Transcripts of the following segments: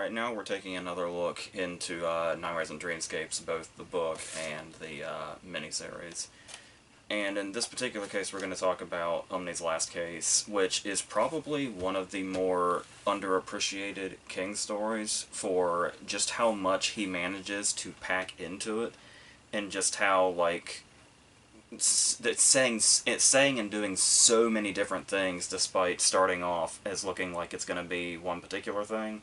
Alright, now we're taking another look into Nightmares and Dreamscapes, both the book and the miniseries. And in this particular case, we're going to talk about Umney's Last Case, which is probably one of the more underappreciated King stories for just how much he manages to pack into it, and just how, like, it's saying and doing so many different things despite starting off as looking like it's going to be one particular thing.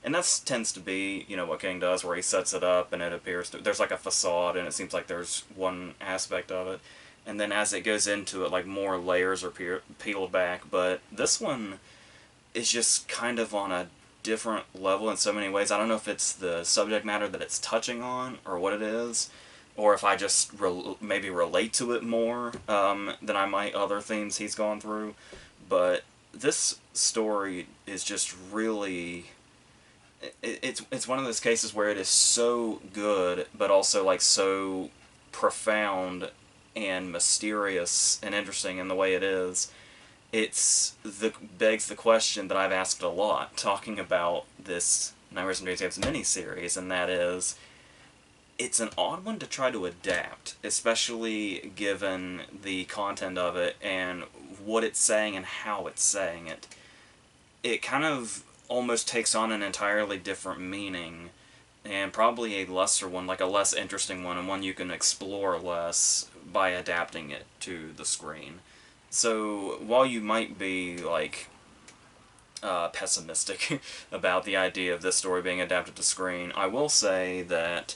And that tends to be, what King does, where he sets it up and it appears to, there's like a facade and it seems like there's one aspect of it. And then as it goes into it, like more layers are peeled back. But this one is just kind of on a different level in so many ways. I don't know if it's the subject matter that it's touching on or what it is, or if I just maybe relate to it more than I might other themes he's gone through. But this story is just really... It's one of those cases where it is so good, but also like so profound and mysterious and interesting in the way it is. Begs the question that I've asked a lot talking about this Nightmares and Dreamscapes miniseries, and that is, it's an odd one to try to adapt, especially given the content of it and what it's saying and how it's saying it. It kind of almost takes on an entirely different meaning, and probably a lesser one, like a less interesting one, and one you can explore less by adapting it to the screen. So while you might be, like, pessimistic about the idea of this story being adapted to screen, I will say that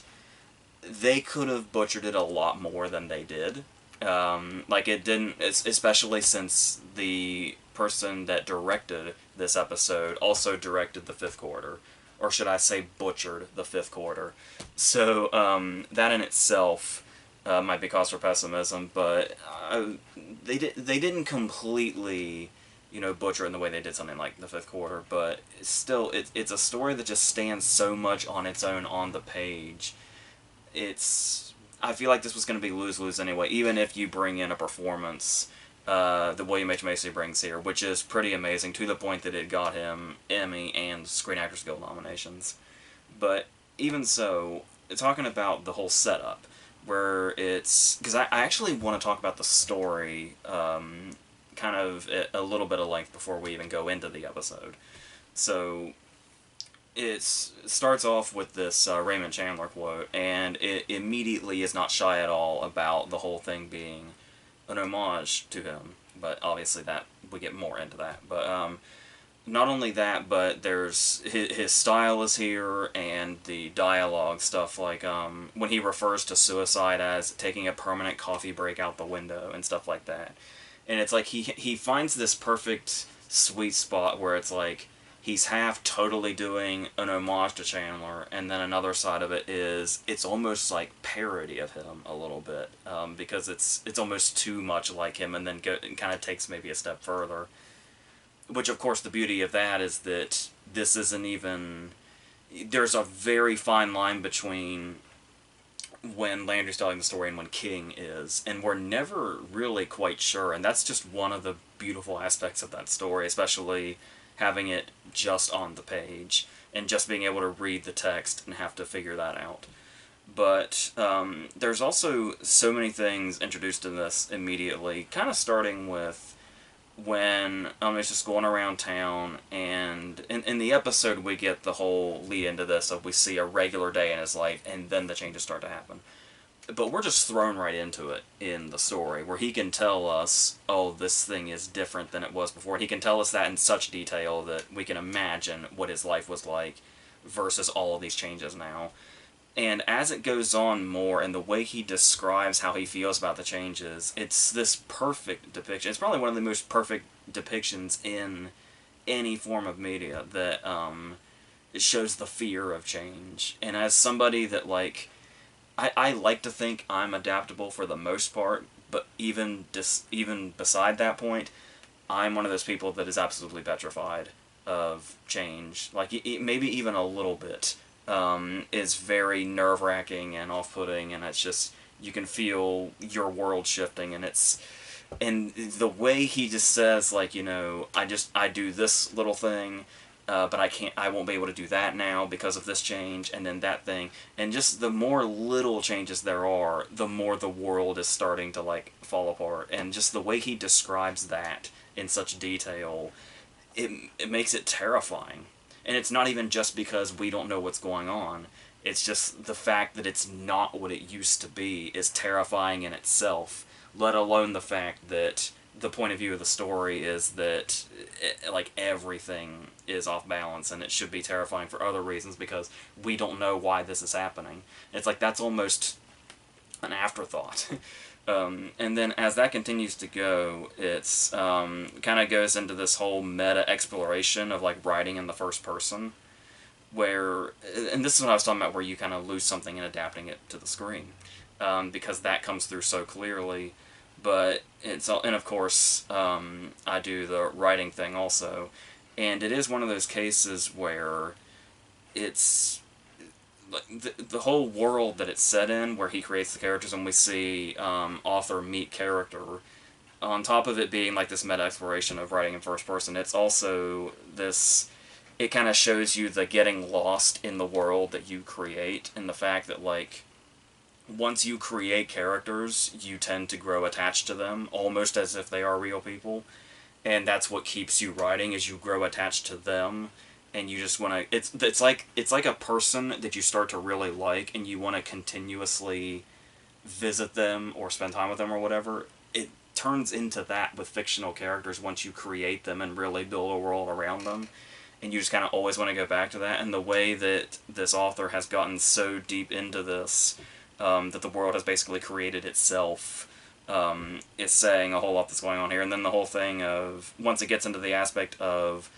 they could have butchered it a lot more than they did. Like, it didn't, especially since the person that directed this episode also directed the fifth quarter, or should I say butchered the fifth quarter. So that in itself might be cause for pessimism, but they didn't completely, butcher it in the way they did something like the fifth quarter, but still, it's a story that just stands so much on its own on the page. I feel like this was going to be lose-lose anyway, even if you bring in a performance that William H. Macy brings here, which is pretty amazing, to the point that it got him Emmy and Screen Actors Guild nominations. But even so, talking about the whole setup, where it's... Because I actually want to talk about the story kind of at a little bit of length before we even go into the episode. So... It starts off with this Raymond Chandler quote, and it immediately is not shy at all about the whole thing being an homage to him. But obviously that we get more into that. But not only that, but there's his style is here, and the dialogue stuff, like when he refers to suicide as taking a permanent coffee break out the window and stuff like that. And it's like he finds this perfect sweet spot where it's like, he's half totally doing an homage to Chandler, and then another side of it is it's almost like parody of him a little bit, because it's almost too much like him, and then kind of takes maybe a step further. Which, of course, the beauty of that is that this isn't even... There's a very fine line between when Landry's telling the story and when King is, and we're never really quite sure, and that's just one of the beautiful aspects of that story, especially having it just on the page, and just being able to read the text and have to figure that out. But there's also so many things introduced in this immediately, kind of starting with when he's just going around town, and in the episode we get the whole lead into this of we see a regular day in his life, and then the changes start to happen. But we're just thrown right into it in the story, where he can tell us, oh, this thing is different than it was before. He can tell us that in such detail that we can imagine what his life was like versus all of these changes now. And as it goes on more, and the way he describes how he feels about the changes, it's this perfect depiction. It's probably one of the most perfect depictions in any form of media that it shows the fear of change. And as somebody that, like... I like to think I'm adaptable for the most part, but even beside that point, I'm one of those people that is absolutely petrified of change. Like, maybe even a little bit is very nerve-wracking and off-putting, and it's just, you can feel your world shifting, and the way he just says, like, I do this little thing, but I won't be able to do that now because of this change, and then that thing. And just the more little changes there are, the more the world is starting to, like, fall apart. And just the way he describes that in such detail, it makes it terrifying. And it's not even just because we don't know what's going on. It's just the fact that it's not what it used to be is terrifying in itself, let alone the fact that the point of view of the story is that like everything is off balance, and it should be terrifying for other reasons because we don't know why this is happening. It's like that's almost an afterthought. And then as that continues to go, it's kind of goes into this whole meta exploration of like writing in the first person, where, and this is what I was talking about, where you kind of lose something in adapting it to the screen, because that comes through so clearly. But it's all, and of course, I do the writing thing also, and it is one of those cases where it's like the whole world that it's set in, where he creates the characters, and we see author meet character. On top of it being like this meta exploration of writing in first person, it's also this. It kind of shows you the getting lost in the world that you create, and the fact that like once you create characters, you tend to grow attached to them, almost as if they are real people. And that's what keeps you writing, is you grow attached to them, and you just want to... It's like a person that you start to really like, and you want to continuously visit them or spend time with them or whatever. It turns into that with fictional characters once you create them and really build a world around them. And you just kind of always want to go back to that. And the way that this author has gotten so deep into this... that the world has basically created itself, is saying a whole lot that's going on here. And then the whole thing of, once it gets into the aspect of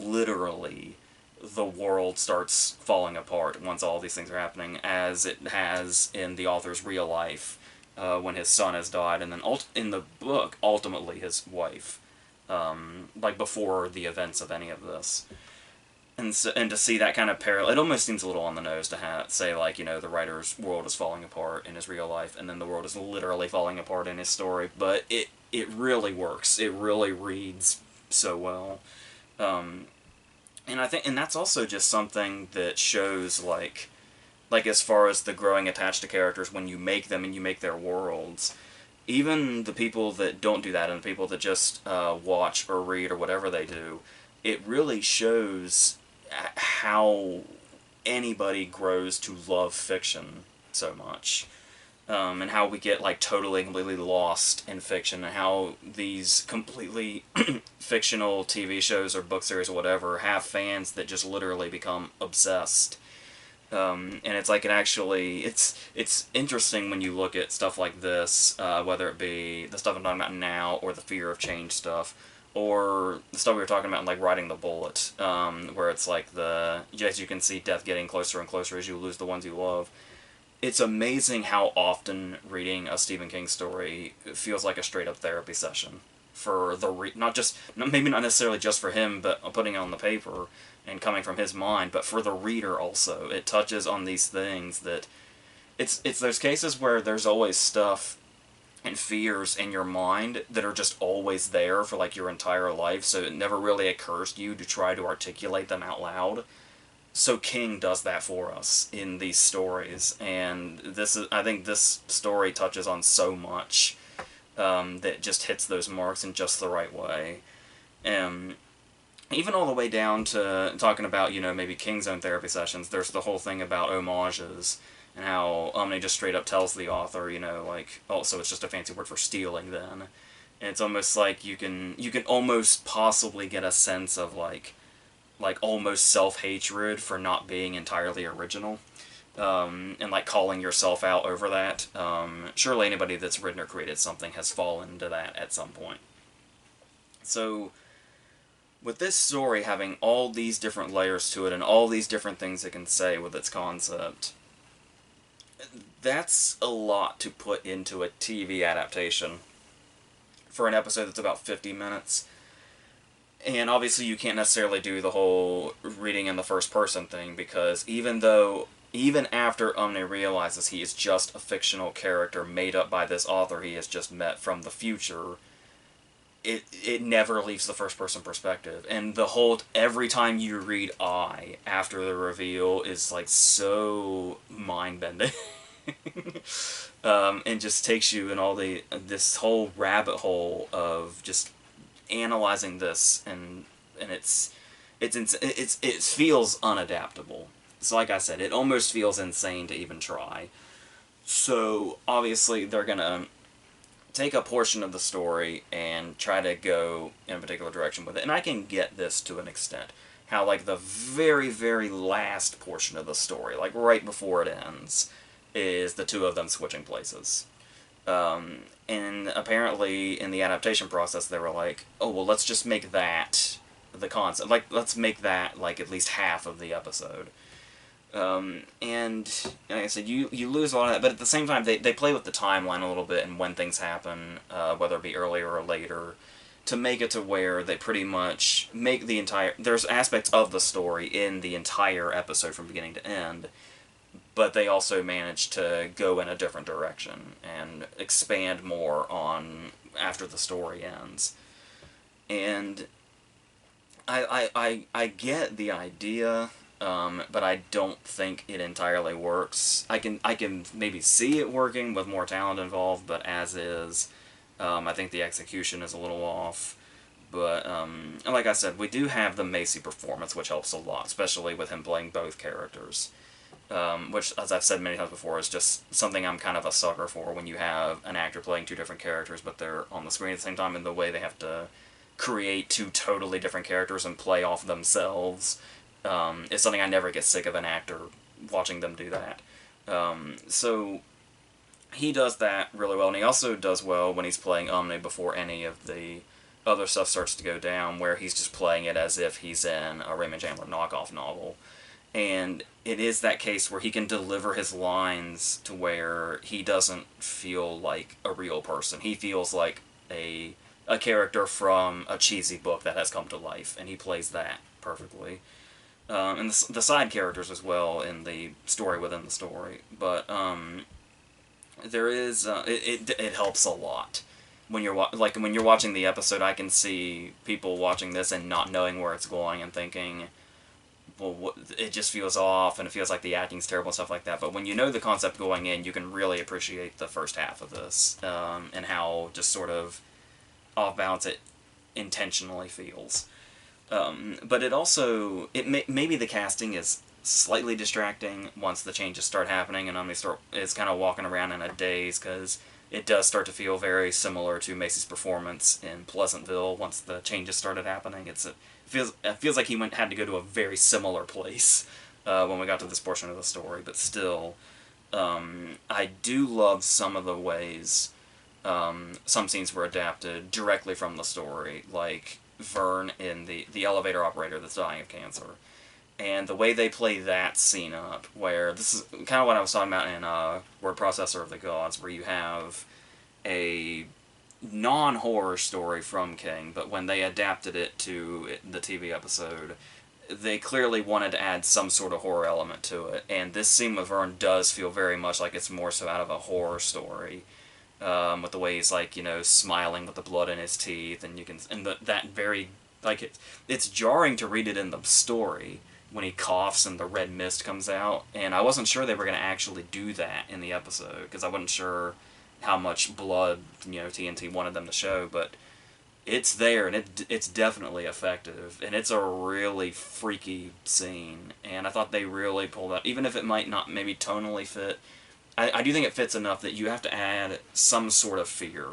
literally the world starts falling apart once all these things are happening, as it has in the author's real life, when his son has died, and then in the book, ultimately his wife, like before the events of any of this. And to see that kind of parallel, it almost seems a little on the nose to say, like, you know, the writer's world is falling apart in his real life, and then the world is literally falling apart in his story. But it really works. It really reads so well. And I think, and that's also just something that shows, like as far as the growing attached to characters when you make them and you make their worlds. Even the people that don't do that, and the people that just watch or read or whatever they do, it really shows how anybody grows to love fiction so much, and how we get like completely lost in fiction, and how these completely fictional TV shows or book series or whatever have fans that just literally become obsessed. And it's like it's interesting when you look at stuff like this, whether it be the stuff I'm talking about now or the fear of change stuff, or the stuff we were talking about in, like, Riding the Bullet, where it's like as you can see death getting closer and closer as you lose the ones you love. It's amazing how often reading a Stephen King story feels like a straight-up therapy session. For maybe not necessarily just for him, but putting it on the paper and coming from his mind, but for the reader also. It touches on these things that... It's those cases where there's always stuff and fears in your mind that are just always there for like your entire life, so it never really occurs to you to try to articulate them out loud. So King does that for us in these stories, and I think this story touches on so much that just hits those marks in just the right way. Even all the way down to talking about, you know, maybe King's own therapy sessions. There's the whole thing about homages, and how Umney just straight up tells the author, you know, like, oh, so it's just a fancy word for stealing then. And it's almost like you can almost possibly get a sense of like almost self-hatred for not being entirely original, and like calling yourself out over that. Surely anybody that's written or created something has fallen into that at some point. So with this story having all these different layers to it and all these different things it can say with its concept, that's a lot to put into a TV adaptation for an episode that's about 50 minutes. And obviously you can't necessarily do the whole reading in the first person thing, because even after Umney realizes he is just a fictional character made up by this author he has just met from the future, it never leaves the first person perspective, and every time you read I after the reveal is like so mind bending. And just takes you in all this whole rabbit hole of just analyzing this, and it feels unadaptable. So like I said, it almost feels insane to even try. So obviously they're gonna take a portion of the story and try to go in a particular direction with it. And I can get this to an extent. How, like, the very, very last portion of the story, like right before it ends, is the two of them switching places. And apparently, in the adaptation process, they were like, oh, well, let's just make that the concept. Like, let's make that, like, at least half of the episode. And like I said, you lose a lot of that, but at the same time, they play with the timeline a little bit and when things happen, whether it be earlier or later, to make it to where they pretty much make the entire... There's aspects of the story in the entire episode from beginning to end, but they also manage to go in a different direction and expand more on after the story ends. And I get the idea, but I don't think it entirely works. I can maybe see it working with more talent involved, but as is, I think the execution is a little off. But like I said, we do have the Macy performance, which helps a lot, especially with him playing both characters. Which, as I've said many times before, is just something I'm kind of a sucker for when you have an actor playing two different characters, but they're on the screen at the same time, and the way they have to create two totally different characters and play off themselves. It's something I never get sick of an actor watching them do that. So he does that really well, and he also does well when he's playing Umney before any of the other stuff starts to go down, where he's just playing it as if he's in a Raymond Chandler knockoff novel. And it is that case where he can deliver his lines to where he doesn't feel like a real person. He feels like a character from a cheesy book that has come to life, and he plays that perfectly. And the side characters as well in the story within the story. But there is it helps a lot when you're when you're watching the episode. I can see people watching this and not knowing where it's going and thinking, well, it just feels off and it feels like the acting's terrible and stuff like that. But when you know the concept going in, you can really appreciate the first half of this, and how just sort of off balance it intentionally feels. But it also, maybe the casting is slightly distracting once the changes start happening and Omni is kind of walking around in a daze, because it does start to feel very similar to Macy's performance in Pleasantville once the changes started happening. It feels like he had to go to a very similar place when we got to this portion of the story, but still, I do love some of the ways some scenes were adapted directly from the story, like Vern in the elevator operator that's dying of cancer. And the way they play that scene up, where this is kind of what I was talking about in Word Processor of the Gods, where you have a non-horror story from King, but when they adapted it to the TV episode, they clearly wanted to add some sort of horror element to it. And this scene with Vern does feel very much like it's more so out of a horror story. With the way he's, like, you know, smiling with the blood in his teeth, and you can, and that very, like, it's jarring to read it in the story when he coughs and the red mist comes out, and I wasn't sure they were going to actually do that in the episode, because I wasn't sure how much blood, you know, TNT wanted them to show, but it's there, and it's definitely effective, and it's a really freaky scene, and I thought they really pulled out, even if it might not maybe tonally fit. I do think it fits enough that you have to add some sort of fear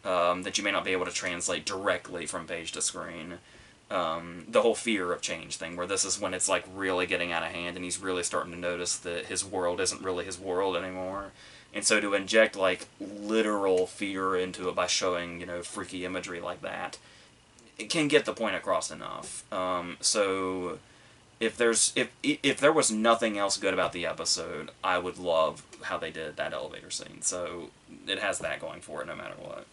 that you may not be able to translate directly from page to screen. The whole fear of change thing, where this is when it's, like, really getting out of hand and he's really starting to notice that his world isn't really his world anymore. And so to inject, like, literal fear into it by showing, you know, freaky imagery like that, it can get the point across enough. So if there was nothing else good about the episode, I would love how they did that elevator scene. So it has that going for it no matter what.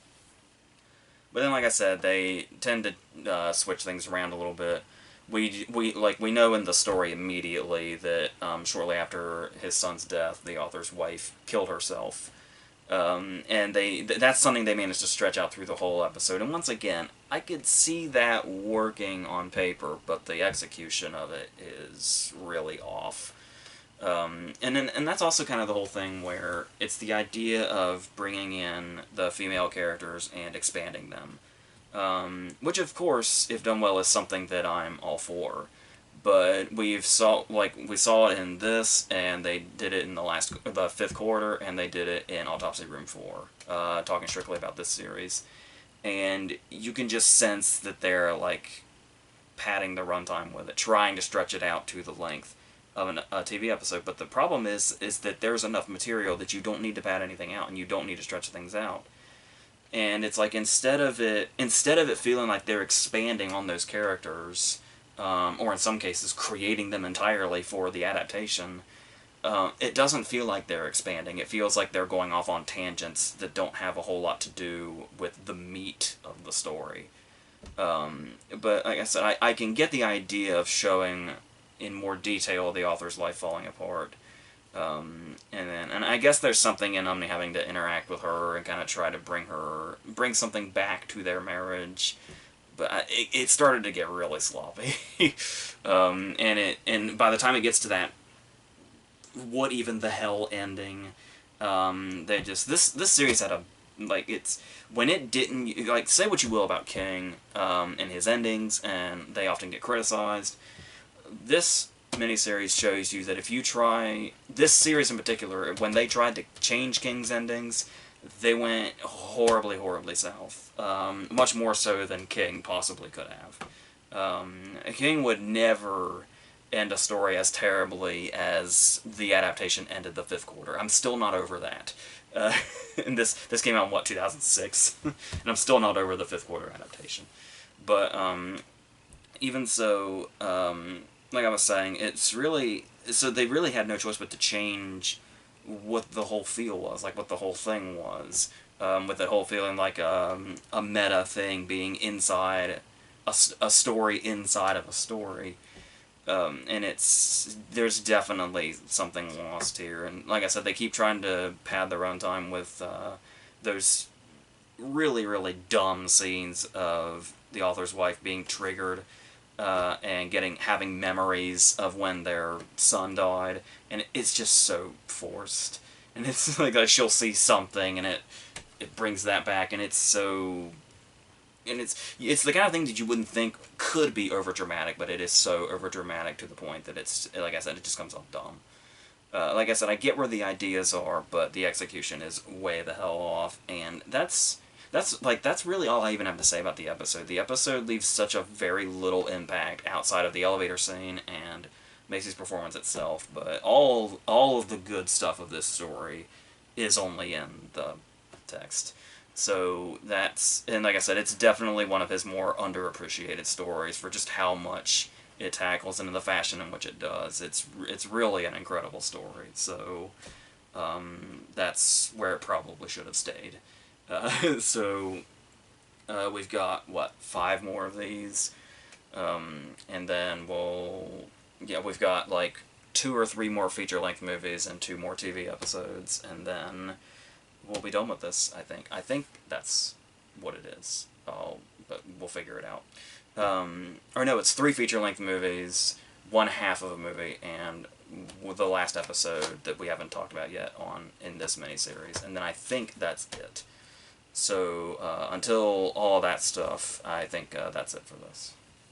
But then, like I said, they tend to switch things around a little bit. We know in the story immediately that shortly after his son's death, the author's wife killed herself. And that's something they managed to stretch out through the whole episode. And once again, I could see that working on paper, but the execution of it is really off. And that's also kind of the whole thing where it's the idea of bringing in the female characters and expanding them. Which, of course, if done well, is something that I'm all for. But we saw it in this, and they did it in the fifth quarter, and they did it in Autopsy Room 4, talking strictly about this series. And you can just sense that they're, like, padding the runtime with it, trying to stretch it out to the length of a TV episode. But the problem is that there's enough material that you don't need to pad anything out, and you don't need to stretch things out. And it's like, instead of it feeling like they're expanding on those characters, or in some cases creating them entirely for the adaptation, it doesn't feel like they're expanding. It feels like they're going off on tangents that don't have a whole lot to do with the meat of the story. But like I said, I can get the idea of showing in more detail the author's life falling apart. And I guess there's something in Umney having to interact with her and kind of try to bring something back to their marriage. But it started to get really sloppy. And by the time it gets to that what even the hell ending, this series had when it didn't, like, say what you will about King, and his endings, and they often get criticized. This miniseries shows you that if you try, this series in particular, when they tried to change King's endings, they went horribly, horribly south. Much more so than King possibly could have. King would never end a story as terribly as the adaptation ended the fifth quarter. I'm still not over that. And this came out in, what, 2006? And I'm still not over the fifth quarter adaptation. But even so, like I was saying, it's really... So they really had no choice but to change what the whole feel was, like what the whole thing was. With the whole feeling like a meta thing being inside a story inside of a story. And there's definitely something lost here. And like I said, they keep trying to pad the runtime with those really, really dumb scenes of the author's wife being triggered and having memories of when their son died. And it's just so forced. And it's like she'll see something and it brings that back, and it's so... And it's the kind of thing that you wouldn't think could be overdramatic, but it is so overdramatic to the point that it's, like I said, it just comes off dumb. Like I said, I get where the ideas are, but the execution is way the hell off, and that's really all I even have to say about the episode. The episode leaves such a very little impact outside of the elevator scene and Macy's performance itself, but all of the good stuff of this story is only in the text. So and like I said, it's definitely one of his more underappreciated stories for just how much it tackles and in the fashion in which it does. It's really an incredible story. So that's where it probably should have stayed. We've got, what, 5 more of these, and then we've got like 2 or 3 more feature-length movies and 2 more TV episodes, and then we'll be done with this, I think. I think that's what it is. But we'll figure it out. Or no, it's 3 feature-length movies, 1 half of a movie, and the last episode that we haven't talked about yet in this miniseries. And then I think that's it. So, until all that stuff, I think that's it for this.